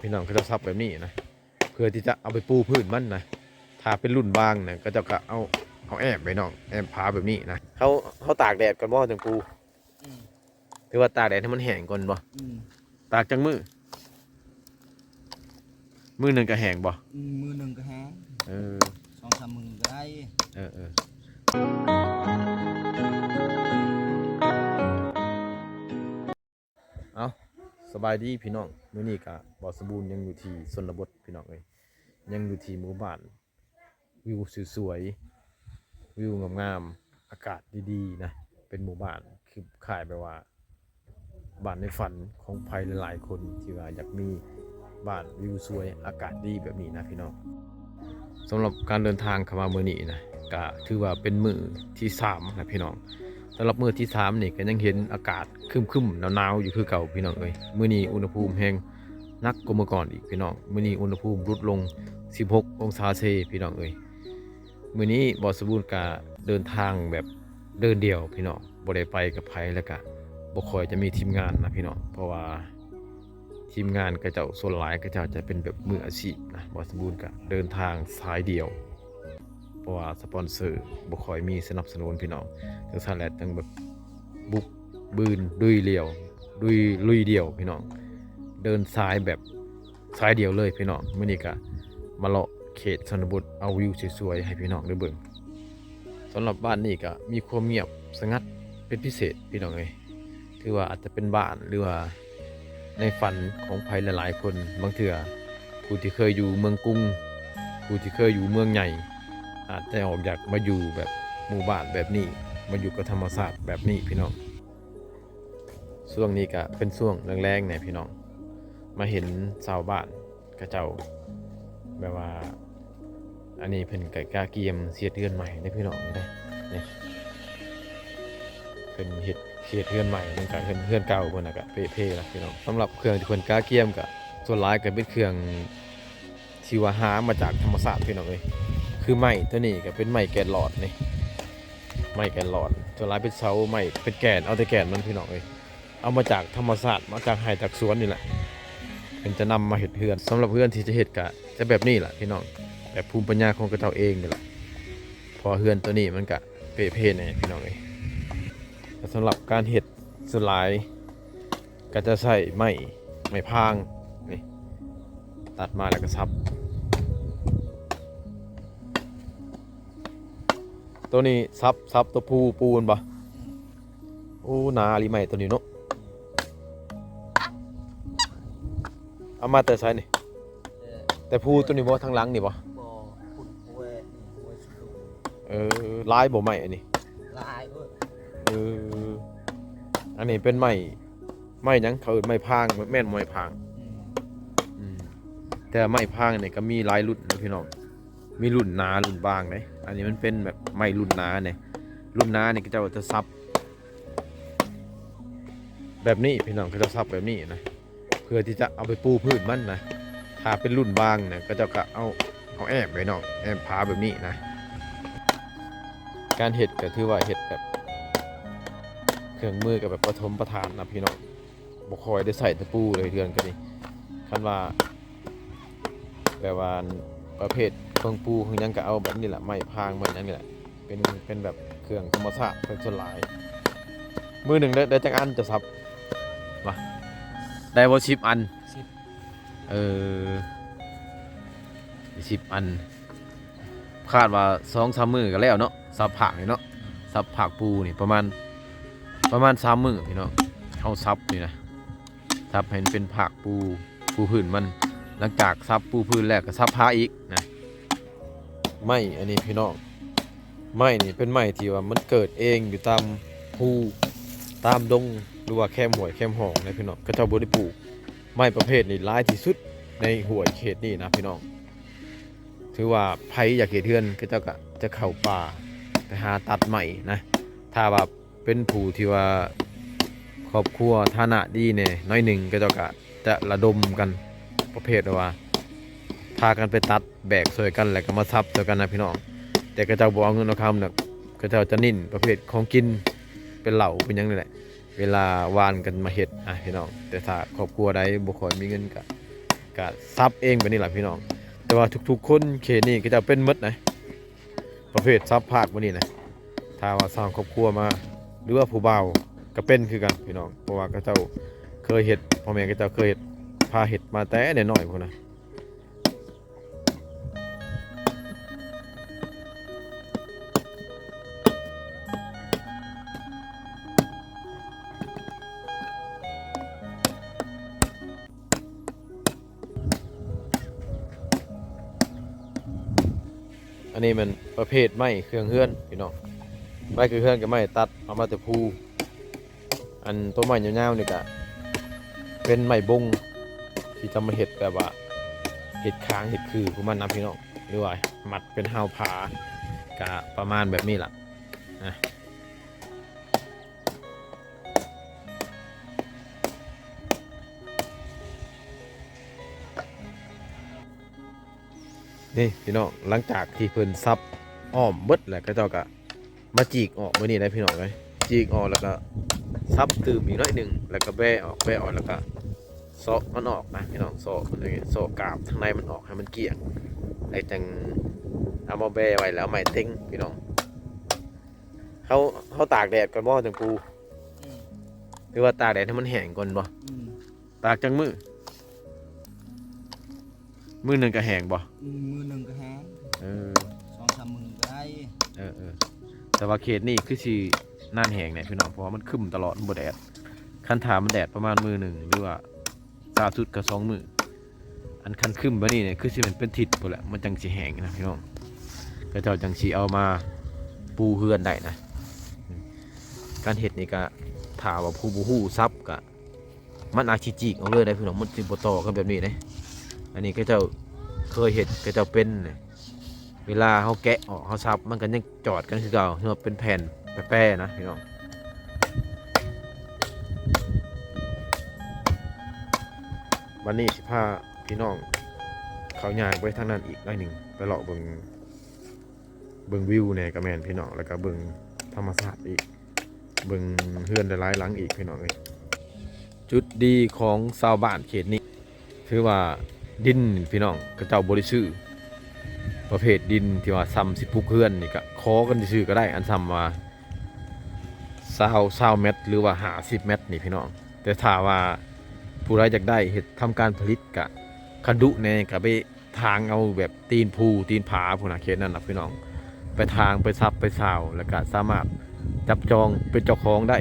พี่น้องเขาจะซับแบบนี้นะเพื่อที่จะเอาไปปูพื้นมันนะถ้าเป็นรุ่นบางเนี่ยก็จะกะเอาแอบไปน้องแอบผาแบบนี้นะเขาตากแดดก่อนบ่จังปูอืมหรือว่าตากแดดให้มันแห้งก่อนบ่อืมตากจังมือหนึ่งก็แห้งบ่มือหนึ่งก็แห้งเออ2-3มือก็ได้เอาสบายดีพี่น้องมื้อนี้ก็บ่สมบูรณ์ยังอยู่ที่ชนบทพี่น้องเอ้ยยังอยู่ที่หมู่บ้านวิวสวยๆวิวงามๆอากาศดีๆนะเป็นหมู่บ้านคือคล้ายแบบว่าบ้านในฝันของใครหลายๆคนที่ว่าอยากมีบ้านวิวสวยอากาศดีแบบนี้นะพี่น้องสำหรับการเดินทางเข้ามามื้อนี้นะก็ถือว่าเป็นมื้อที่3นะพี่น้องสำหรับมื้อที่3นี่ก็ยังเห็นอากาศครึมๆหนาวๆอยู่คือเก่าพี่น้องเอ้ยมื้อนี้อุณหภูมิแห้งนักกว่าเมื่อก่อนอีกพี่น้องมื้อนี้อุณหภูมิลดลง16องศาเซพี่น้องเอ้ยมื้อนี้บ่สมบูรณ์ก็เดินทางแบบเดินเดี่ยวพี่น้องบ่ได้ไปกับไผแล้วก็บ่ค่อยจะมีทีมงานนะพี่น้องเพราะว่าทีมงานก็เจ้าส่วนหลายก็เจ้าจะเป็นแบบมืออาชีพนะบ่สมบูรณ์ก็เดินทางสายเดียวเพราะว่าสปอนเซอร์บ่ค่อยมีสนับสนุนพี่น้องจังซั่นแหละจังแบบบุกบืนดุยเดี่ยวลุยเดี่ยวพี่น้องเดินสายแบบสายเดียวเลยพี่น้องมื้อนี้ก็มาเลาะเขตชนบทเอาวิวสวยๆให้พี่น้องได้เบิ่งสำหรับบ้านนี้ก็มีความเงียบสงัดเป็นพิเศษพี่น้องเอ้ยถือว่าอาจจะเป็นบ้านหรือว่าในฝันของใครหลายๆคนบางเถื่อผู้ที่เคยอยู่เมืองกรุงผู้ที่เคยอยู่เมืองใหญ่อาจจะออกอยากมาอยู่แบบหมู่บ้านแบบนี้มาอยู่กับธรรมชาติแบบนี้พี่น้องช่วงนี้ก็เป็นช่วงแรงๆเนี่ยพี่น้องมาเห็นชาวบ้านกระเจ้าแบบว่าอันนี้เพิ่นก็กล้าเกียมเสียเดือนใหม่ได้พี่น้องนี่ได้นี่เพิ่นเฮ็ดเสียเดือนใหม่มันก็เฮือนเก่าเพิ่นน่ะก็เพ่ๆล่ะพี่น้องสำหรับเครื่องที่เพิ่นกล้าเกียมก็ส่วนหลายก็เป็นเครื่องที่ว่าหามาจากธรรมชาติพี่น้องเอ้ยคือไม้ตัวนี้ก็เป็นไม้แกนหลอดนี่ไม้แกนหลอดส่วนหลายเป็นเสาไม้เป็นแกนเอาแต่แกนมันพี่น้องเอ้ยเอามาจากธรรมชาติมาจากไร่จากสวนนี่แหละเพิ่นจะนำมาเฮ็ดเฮือนสำหรับเฮือนที่จะเฮ็ดก็จะแบบนี้ล่ะพี่น้องแบบภูมิปัญญาของกระเจ้าเองนี่แหละพอเฮือนตัวนี้มันก็เพ่ๆแน่พี่น้องเอ้ยสำหรับการเฮ็ดส่วนหลายก็จะใช้ไม้พางนี่ตัดมาแล้วก็ซับตัวนี้ซับตัวปูนบ่โอ้หนาอีหลีไม้ตัวนี้เนาะเอามาแต่ใช้นี่แต่ปูตัวนี้บ่ทางหลังนี่บ่บ่พุ่นโอ้ยนี่โอ้ยสุดลายบ่ไม้อันนี้ลายเอ้ยอันนี้เป็นไม้หยังเขาเอิ้นไม้พางแม่นไม้พางแต่ไม้พางนี่ก็มีหลายรุ่นนะพี่น้องมีรุ่นหนารุ่นบางเด้อันนี้มันเป็นแบบไม้รุ่นหนาเนี่ยรุ่นหนานี่ก็จะซับแบบนี้พี่น้องก็จะซับแบบนี้นะเพื่อที่จะเอาไปปูพื้นมันนะถ้าเป็นรุ่นบางเนี่ยก็จะเอาแอบไว้น้องแอบผาแบบนี้นะการเห็ดก็ถือว่าเห็ดแบบเครื่องมือกับแบบประถมประธานนะพี่น้องบ่คอยได้ใส่ตะปูเลยเดือนกันนี่คันว่าแบบว่าประเภทเครื่องปูเครื่องยังก็เอาแบบนี้แหละไม้พางไม้นั่นนี่แหละเป็นแบบเครื่องธรรมชาติเป็นส่วนหลายมือหนึ่งได้จังอันจะซับมาได้บ่10 อัน10 เออ10 อันคาดว่า2-3 มื้อก็แล้วเนาะซับผักนี่เนาะซับผักปูนี่ประมาณ3 มื้อพี่น้องเอาซับนี่นะซับให้เป็นผักปูพื้นมันหลังจากซับปูพื้นแล้วก็ซับผ้าอีกนะไม้อันนี้พี่น้องไม้นี่เป็นไม้ที่ว่ามันเกิดเองอยู่ตามภูตามดงหรือว่าแคมห้วยแคมหองนะพี่น้องก็เจ้าบ่ได้ปลูกไม้ประเภทนี้หลายที่สุดในห้วยเขตนี้นะพี่น้องถือว่าไผอยากเฮ็ดเฮือนก็เจ้าก็จะเข้าป่าไปหาตัดไม้นะถ้าว่าเป็นผู้ที่ว่าครอบครัวฐานะดีเนี่ยน้อยหนึ่งก็จะระดมกันประเภทว่าพากันไปตัดแบกช่วยกันแล้วก็มาซับช่วยกันนะพี่น้องแต่ก็จะบ่เอาเงินเอาคำเนี่ยก็จะนิ่นประเภทของกินเป็นเหล่าเป็นยังนี่แหละเวลาวานกันมาเฮ็ดพี่น้องแต่ถ้าครอบครัวใดบ่ค่อยมีเงินก็ ก็ซับเองแบบนี้แหละพี่น้องแต่ว่าทุกๆคนเขตนี้ก็จะเป็นหมดนะประเภทซับภาคแบบนี้นะถ้าว่าสร้างครอบครัวมาหรือว่าผู้บ่าวก็เป็นคือกันพี่น้องเพราะว่าเขาเจ้าเคยเฮ็ดพ่อแม่เขาเจ้าเคยเฮ็ดพาเฮ็ดมาแต่น้อยๆพุ่นนะอันนี้มันประเภทไม้เครื่องเฮือนพี่น้องไม้เครื่องเฮือนกับไม้ตัดเอามาแต่ภูอันต้นไม้ยาวๆนี่ก็เป็นไม้บงที่จะมาเฮ็ดแบบว่าเฮ็ดค้างเฮ็ดคือพวกมันนะพี่น้องหรือว่ามัดเป็นหาวผากะประมาณแบบนี้ล่ะนะนี่พี่น้องหลังจากที่เพิ่นซับอ้อมเบิดแล้วก็เจ้าก็มาจีกออกมื้อนี้ได้พี่น้องเลยจีกออกแล้วก็ซับตื่มอีกหน่อยหนึงแล้วก็แบะออกแล้วก็เซาะมันออกนะพี่น้องเซาะมันอย่างเงี้ยเซาะกาบข้างในมันออกให้มันเกลี่ยงไอ้จังเอามาแบะไว้แล้วไม้เต็งพี่น้องเขาตากแดดก่อนบ่จังปู อืม หรือว่าตากแดดให้มันแห้งก่อนบ่ อืม ตากจังมือหนึงก็แห้งบ่ มือหนึ่งก็แห้ง เออ 2-3 มือก็ได้ เออแต่ว่าเขตนี่คือสิน่านแห้งเนี่ยพี่น้องเพราะว่ามันคึมตลอดมันบ่แดดคันถามมันแดดประมาณมือหนึ่งหรือว่าซาสุดก็2 มืออันคันคึมบ่นี่เนี่ยคือสิมันเป็นทิศพุ่นแหละมันจังสิแห้งนะพี่น้องก็เจ้าจังสิเอามาปูเฮือนได้นะการเฮ็ดนี่ก็ถ้าว่าผู้บ่ฮู้ซับก็มันอาจสิจิกเอาเลยได้พี่น้องมันสิบ่ต่อกันแบบนี้เด้อันนี้ก็เจ้าเคยเฮ็ดก็เจ้าเป็นเนี่ยเวลาเฮาแกะออกเฮาซับมันก็ยังจอดกันคือเก่าเนาะเป็นแผ่นแป้ๆนะพี่น้องวันนี้สิพาพี่น้องเขาย่างไปทางนั้นอีกหน่อยหนึงไปเลาะเบิ่งวิวเนี่ยก็แม่นพี่น้องแล้วก็เบิ่งธรรมชาติอีกเบิ่งเฮือนหลายๆหลังอีกพี่น้องเอ้ยจุดดีของชาวบ้านเขตนี้คือว่าดินพี่น้องกระเจ้าบริสุทธิ์ประเภทดินที่ว่าซ้ำสิปลูกเฮือนนี่ก็ขอกันซื่อๆก็ได้อันซ้ำว่า20เมตรหรือว่า50เมตรนี่พี่น้องแต่ถ้าว่าผู้ใดอยากได้เฮ็ดทำการผลิตกะคันดุแน่ก็ไปทางเอาแบบตีนภูตีนผาพุ่นน่ะเขตนั้นน่ะพี่น้องไปทางไปซับไปซาวแล้วก็สามารถจับจองเป็นเจ้าของได้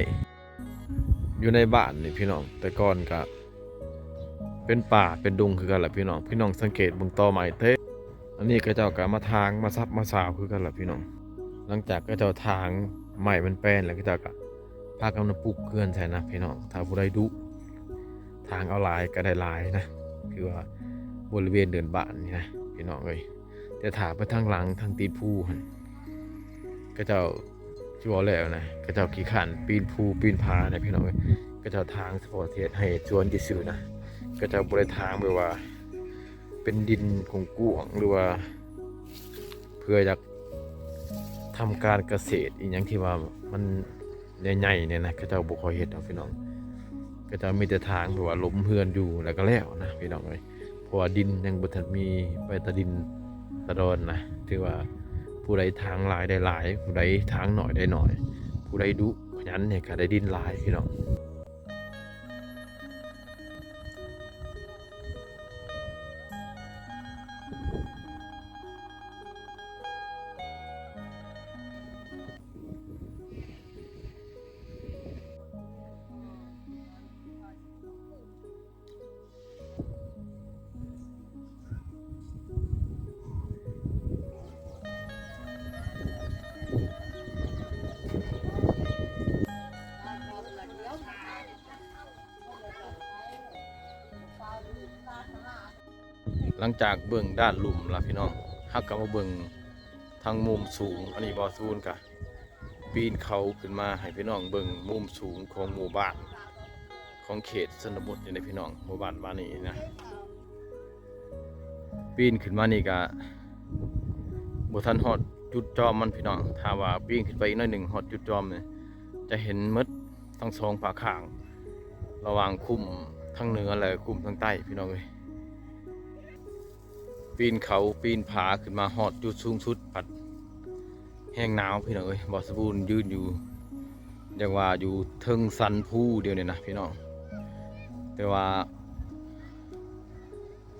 อยู่ในบ้านนี่พี่น้องแต่ก่อนก็เป็นป่าเป็นดงคือกันแหละพี่น้องสังเกตเบิ่งตอไม้เต้อันนี้ก็เจ้าก็มาทางมาซับมาซาวคือกันแหละพี่น้องหลังจากก็เจ้าทางไม้มันแป้นแล้วก็เจ้าก็พากันมาปลูกเกลือนใช่นะพี่น้องถ้าผู้ใดดุทางเอาหลายก็ได้หลายนะคือว่าบริเวณเดินบ้านนี่นะพี่น้องเอ้ยแต่ถ้าไปทางหลังทางตีนภูหั่นก็เจ้าสิว่าแล้วนะก็เจ้าขี้ขันปีนภูปีนผาเนี่ยพี่น้องเอ้ยก็เจ้าทางเฉพาะเทศให้ชวนซื่อๆนะก็เจ้าบ่ได้ทางแบบว่าเป็นดินกว้างๆหรือว่าเพื่ออยากทำการเกษตรอีกอย่างที่ว่ามันใหญ่ๆเนี่ยนะก็เจ้าบ่ค่อยเฮ็ดเอาพี่น้องก็เจ้ามีแต่ทางแบบว่าล้มเฮือนอยู่แล้วก็แล้วนะพี่น้องเอ้ยเพราะว่าดินยังบ่ทันมีไปแตะดินตะดอนนะถือว่าผู้ใดทางหลายได้หลายผู้ใดทางน้อยได้น้อยผู้ใดดุขยันเนี่ยก็ได้ดินหลายพี่น้อง หลังจากเบิ่งด้านหลุมแล้วพี่น้องฮักก็มาเบิ่งทางมุมสูงอันนี้บ่ซูนกะปีนเขาขึ้นมาให้พี่น้องเบิ่งมุมสูงของหมู่บ้านของเขตชนบทนี่นะพี่น้องหมู่บ้านบ้านนี้นะปีนขึ้นมานี่กะบ่ทันฮอดจุดจอมมันพี่น้องถ้าว่าปีนขึ้นไปอีกหน่อยหนึ่งฮอดจุดจอมเนี่ยจะเห็นหมดทั้งสองฝาข้างระหว่างคุ้มทั้งเหนือและคุ้มทั้งใต้พี่น้องเอ้ย ปีนเขาปีนผาขึ้นมาฮอดจุดสูงสุดปัดแห้งหนาวพี่น้องเอ้ยบ่สมบูรณ์ยืนอยู่เรียกว่าอยู่เทิงสันภูเดียวเนี่ยนะพี่น้องแต่ว่า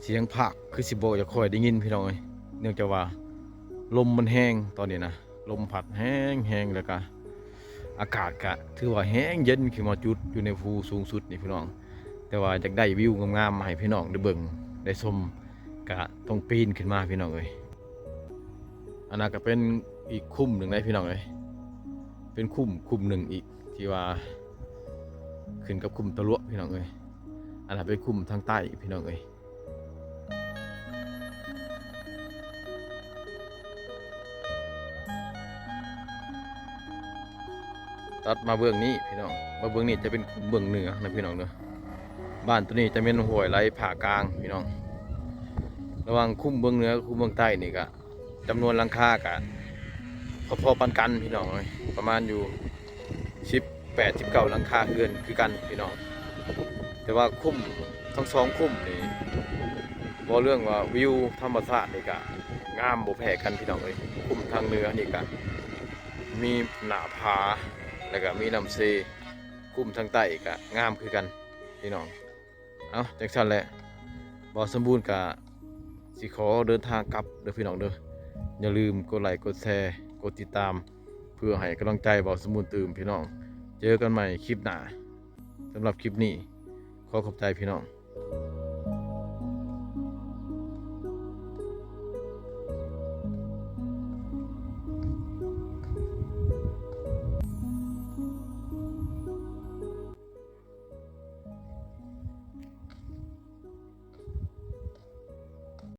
เสียงภาคคือสิบ่จะค่อยได้ยินพี่น้องเอ้ยเนื่องจากว่าลมมันแห้งตอนนี้นะลมพัดแห้งแล้วก็อากาศก็ถือว่าแห้งเย็นขึ้นมาจุดอยู่ในภูสูงสุดนี่พี่น้องแต่ว่าอยากได้วิวงามๆมาให้พี่น้องได้เบิ่งได้ชมก็ต้องปีนขึ้นมาพี่น้องเอ้ยอันนั้นก็เป็นอีกคุ้มหนึ่งนะพี่น้องเอ้ยเป็นคุ้มหนึ่งอีกที่ว่าขึ้นกับคุ้มตะลุพี่น้องเอ้ยอันนั้นเป็นคุ้มทางใต้พี่น้องเอ้ยตัดมาเบื้องนี้พี่น้องมาเบื้องนี้จะเป็นคุ้มเบื้องเหนือนะพี่น้องเนอะบ้านตัวนี้จะเป็นห้วยไหลผ่ากลางพี่น้องระหว่างคุ้มเบื้องเหนือกับคุ้มเบื้องใต้นี่ก็จำนวนหลังคากะพอๆปันกันพี่น้องเลยประมาณอยู่18-19หลังคาเรือนคือกันพี่น้องแต่ว่าคุ้มทั้งสองคุ้มนี่บ่เรื่องว่าวิวธรรมชาตินี่ก็งามบ่แพ้กันพี่น้องเลยคุ้มทางเหนือนี่ก็มีหน้าผาแล้วก็มีลำเซคุ้มทางใต้ก็งามคือกันพี่น้องเอาจังซั่นแหละบ่สมบูรณ์ก็สิขอเดินทางกลับเด้อพี่น้องเด้ออย่าลืมกดไลค์กดแชร์กดติดตามเพื่อให้กำลังใจบ่สมบูรณ์ตื่มพี่น้องเจอกันใหม่คลิปหน้าสำหรับคลิปนี้ขอขอบใจพี่น้อง